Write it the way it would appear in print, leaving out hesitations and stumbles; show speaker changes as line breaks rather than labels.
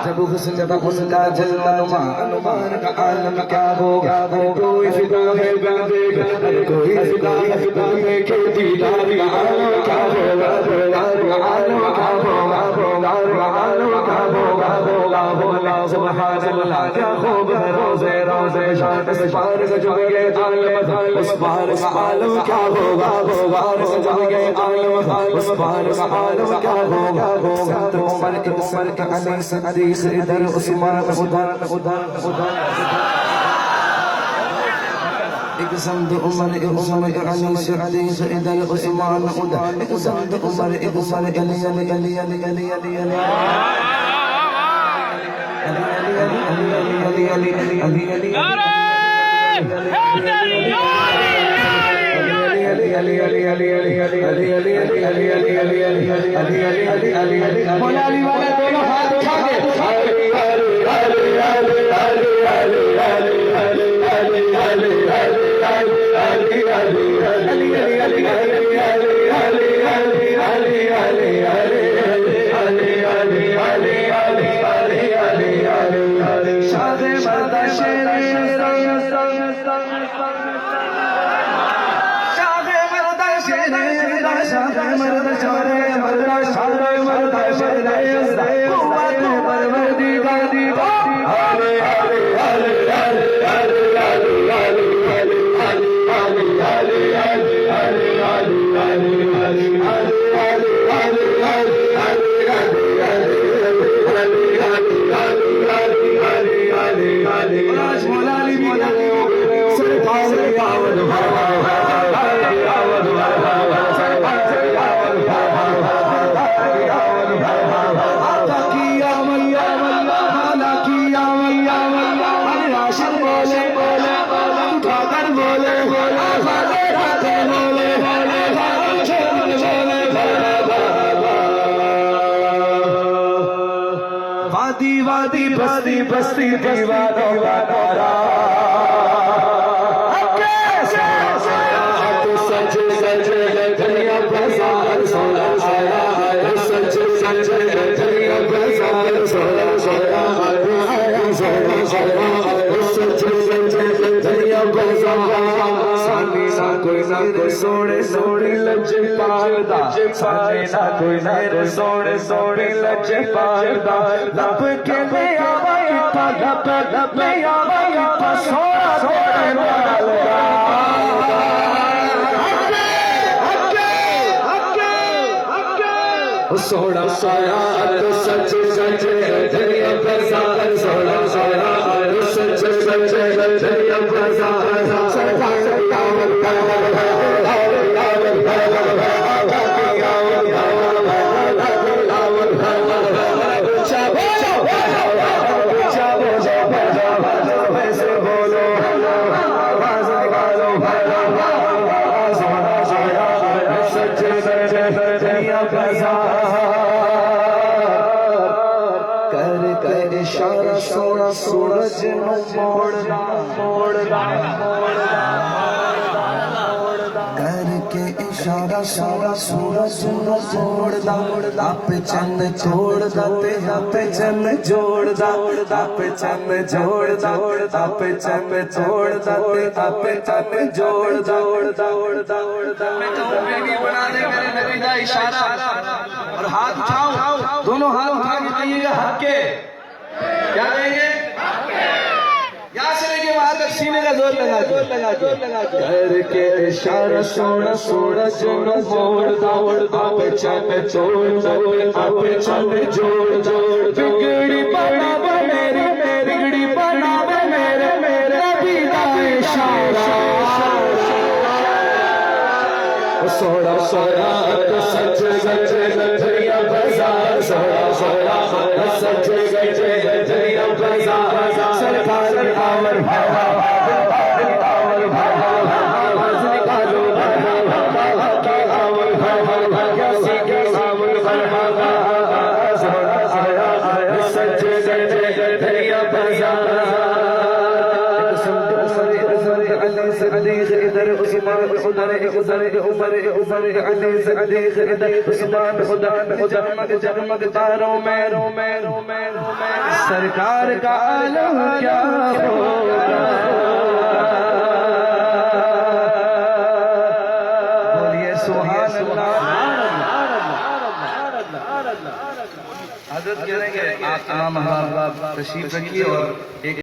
جب حسن ان کا جلوہ نما انوار کا عالم کیا ہوگا کوئی فدا ہے بندے کوئی فدا ہے کہ دیدار کا عالم کیا ہوگا دیدار کا عالم کیا ہوگا دیدار کا عالم کیا ہوگا ہوگا ہوگا سبحان اللہ کیا خوب ہے روزے روزے شاد اس پار سے جو یہ عالم اس پار کا عالم کیا ہوگا ہوگا سے جو یہ عالم اس پار کا عالم کیا ہوگا ہوگا تو عمر کے علی صدیق ادھر عثمان ادھر ایک سمت عمر علی صدیق ادھر عثمان ادھر ایک سمت عمر ایک سمت علی علی علی علی علی علی علی علی وادی بستی بستی دیوانوں کا نعرہ سچ سچ دنیا بازار سونا آیا سچ سچ دنیا بازار سونا آیا سچ سچ دنیا بازار سانی نہ کوئی نہ سوڑے سوڑے لج پالدا سانی نہ کوئی نہ سوڑے سوڑے لج پالدا لب کے لے آوائی پا لب لے آوائی پا سوڑا سوڑے مالدا سوڑا سوڑا سچ سچ دنیا بازار سوڑا سوڑا سچ سچ دنیا بازار اشارہ سونا سورج نو موڑنا کر کے اشارہ سونا سورج نو موڑنا آپ چند چھوڑ دا تے آپ چند جوڑ دا آپ چند جوڑ دا آپ چند چھوڑ دا تے آپ چند جوڑ دا میں کہوں بیوی بنا دے میرے نبی دا اشارہ اور ہاتھ اٹھاؤ دونوں ہاتھ اٹھا کے کہیے گا حق کے کیا کہیں گے یہاں سے لے کے وہاں تک سینے کا زور لگا کر کے اشارہ سونا سورج نو موڑ دا آپ چند چھوڑ دا آپ چند جوڑ بگڑی بناوے میری بگڑی بناوے میرے نبی دا اشارہ سوڑا سوڑا سچ سچ دنیا بازار سوڑا سوڑا سچ سچ دنیا بازار سرکار آور بھاوا آور بھاوا نکالو آور بھاوا سیکھے آور بھاوا سوڑا سوڑا سچ سچ دنیا بازار صدیق ادھر عثمان ادھر عمر علی صدیق ادھر عثمان خدا جگمگ تاروں میں سرکار کا عالم کیا ہوگا بولیے سبحان اللہ حضرت کہہ رہے ہیں کہ آپ تمام احباب تشریف رکھیے اور ایک